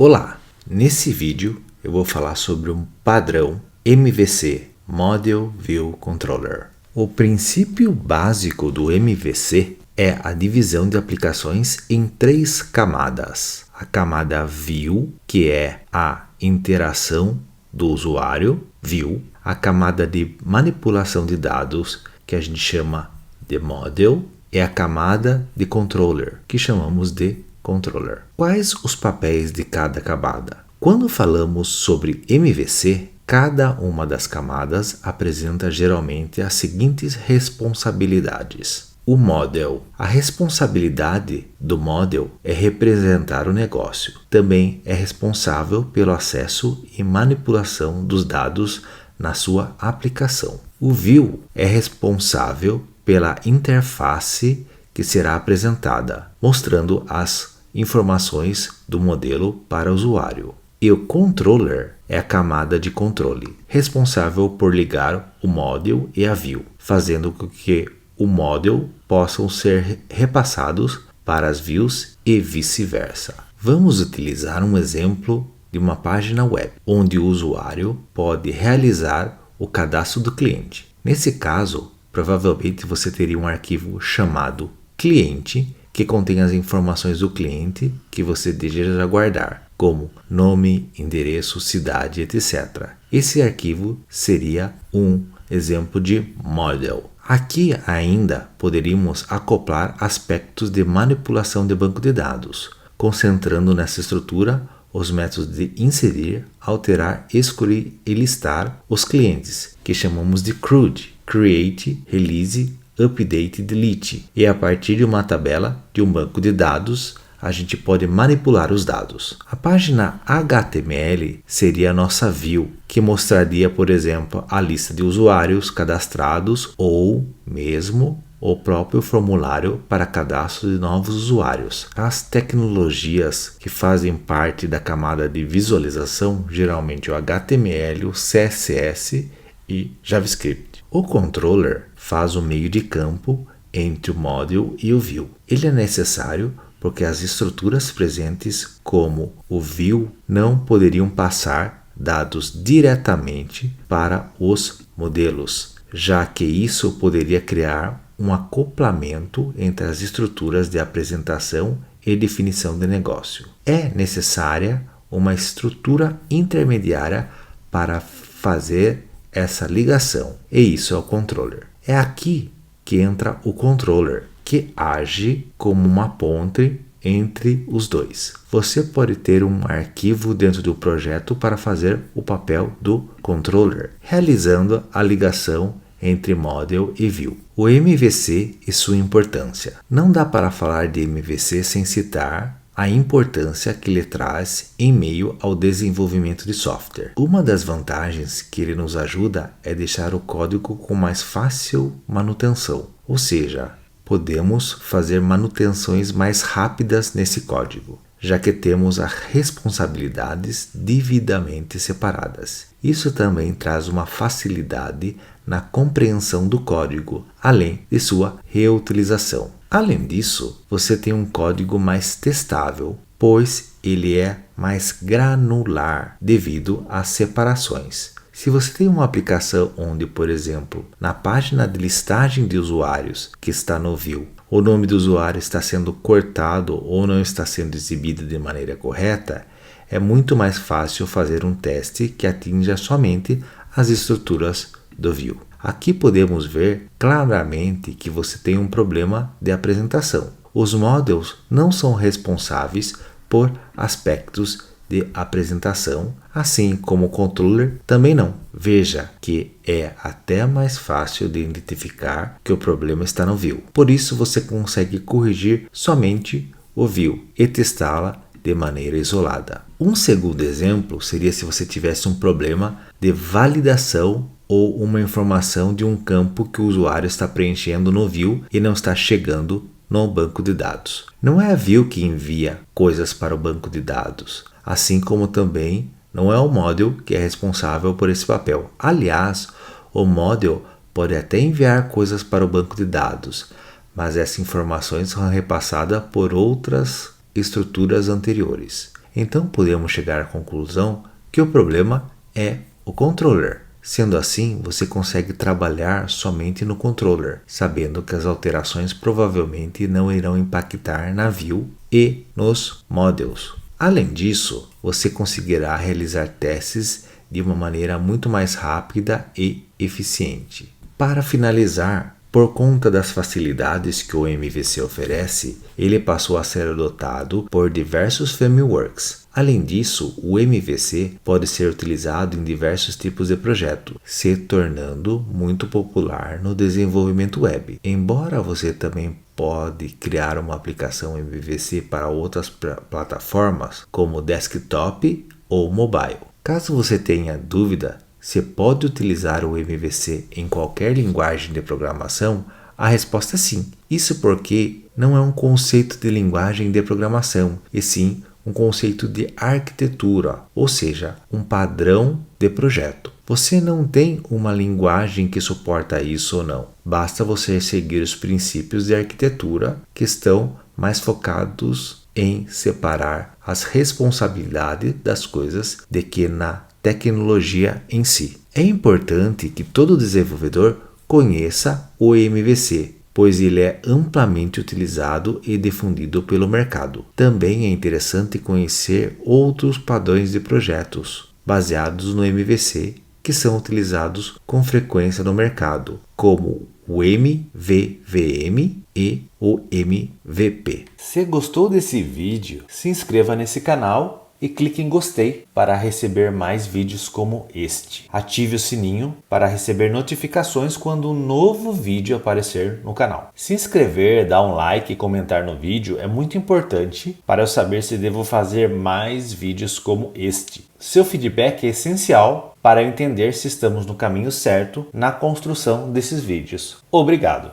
Olá! Nesse vídeo eu vou falar sobre um padrão MVC, Model View Controller. O princípio básico do MVC é a divisão de aplicações em 3 camadas. A camada View, que é a interação do usuário, View. A camada de manipulação de dados, que a gente chama de Model, é a camada de Controller, que chamamos de Controller. Quais os papéis de cada camada? Quando falamos sobre MVC, cada uma das camadas apresenta geralmente as seguintes responsabilidades. O Model. A responsabilidade do Model é representar o negócio. Também é responsável pelo acesso e manipulação dos dados na sua aplicação. O View é responsável pela interface que será apresentada, mostrando as informações do modelo para o usuário. E o Controller é a camada de controle, responsável por ligar o Model e a View, fazendo com que o Model possam ser repassados para as Views e vice-versa. Vamos utilizar um exemplo de uma página web, onde o usuário pode realizar o cadastro do cliente. Nesse caso, provavelmente você teria um arquivo chamado cliente, que contém as informações do cliente que você deseja guardar, como nome, endereço, cidade, etc. Esse arquivo seria um exemplo de model. Aqui ainda poderíamos acoplar aspectos de manipulação de banco de dados, concentrando nessa estrutura os métodos de inserir, alterar, excluir e listar os clientes, que chamamos de CRUD, Create, Release, Update e Delete. E a partir de uma tabela de um banco de dados, a gente pode manipular os dados. A página HTML seria a nossa view, que mostraria, por exemplo, a lista de usuários cadastrados ou mesmo o próprio formulário para cadastro de novos usuários. As tecnologias que fazem parte da camada de visualização, geralmente o HTML, o CSS e JavaScript. O Controller faz o meio de campo entre o Model e o View. Ele é necessário porque as estruturas presentes, como o View, não poderiam passar dados diretamente para os modelos, já que isso poderia criar um acoplamento entre as estruturas de apresentação e definição de negócio. É necessária uma estrutura intermediária para fazer essa ligação, e isso é o Controller. É aqui que entra o Controller, que age como uma ponte entre os dois. Você pode ter um arquivo dentro do projeto para fazer o papel do Controller, realizando a ligação entre Model e View. O MVC e sua importância. Não dá para falar de MVC sem citar a importância que ele traz em meio ao desenvolvimento de software. Uma das vantagens que ele nos ajuda é deixar o código com mais fácil manutenção, ou seja, podemos fazer manutenções mais rápidas nesse código, já que temos as responsabilidades devidamente separadas. Isso também traz uma facilidade na compreensão do código, além de sua reutilização. Além disso, você tem um código mais testável, pois ele é mais granular devido às separações. Se você tem uma aplicação onde, por exemplo, na página de listagem de usuários que está no View, o nome do usuário está sendo cortado ou não está sendo exibido de maneira correta, é muito mais fácil fazer um teste que atinja somente as estruturas do View. Aqui podemos ver claramente que você tem um problema de apresentação. Os models não são responsáveis por aspectos de apresentação, assim como o Controller também não. Veja que é até mais fácil de identificar que o problema está no View. Por isso você consegue corrigir somente o View e testá-la de maneira isolada. Um segundo exemplo seria se você tivesse um problema de validação ou uma informação de um campo que o usuário está preenchendo no View e não está chegando no banco de dados. Não é a View que envia coisas para o banco de dados, assim como também não é o Model que é responsável por esse papel. Aliás, o Model pode até enviar coisas para o banco de dados, mas essas informações são repassadas por outras estruturas anteriores. Então podemos chegar à conclusão que o problema é o controller. Sendo assim, você consegue trabalhar somente no controller, sabendo que as alterações provavelmente não irão impactar na view e nos models. Além disso, você conseguirá realizar testes de uma maneira muito mais rápida e eficiente. Para finalizar, por conta das facilidades que o MVC oferece, ele passou a ser adotado por diversos frameworks. Além disso, o MVC pode ser utilizado em diversos tipos de projeto, se tornando muito popular no desenvolvimento web. Embora você também pode criar uma aplicação MVC para outras plataformas, como desktop ou mobile. Caso você tenha dúvida, você pode utilizar o MVC em qualquer linguagem de programação? A resposta é sim. Isso porque não é um conceito de linguagem de programação, e sim um conceito de arquitetura, ou seja, um padrão de projeto. Você não tem uma linguagem que suporta isso ou não. Basta você seguir os princípios de arquitetura que estão mais focados em separar as responsabilidades das coisas de que na tecnologia em si. É importante que todo desenvolvedor conheça o MVC, pois ele é amplamente utilizado e difundido pelo mercado. Também é interessante conhecer outros padrões de projetos baseados no MVC que são utilizados com frequência no mercado, como o MVVM e o MVP. Se gostou desse vídeo, se inscreva nesse canal e clique em gostei para receber mais vídeos como este. Ative o sininho para receber notificações quando um novo vídeo aparecer no canal. Se inscrever, dar um like e comentar no vídeo é muito importante para eu saber se devo fazer mais vídeos como este. Seu feedback é essencial para eu entender se estamos no caminho certo na construção desses vídeos. Obrigado!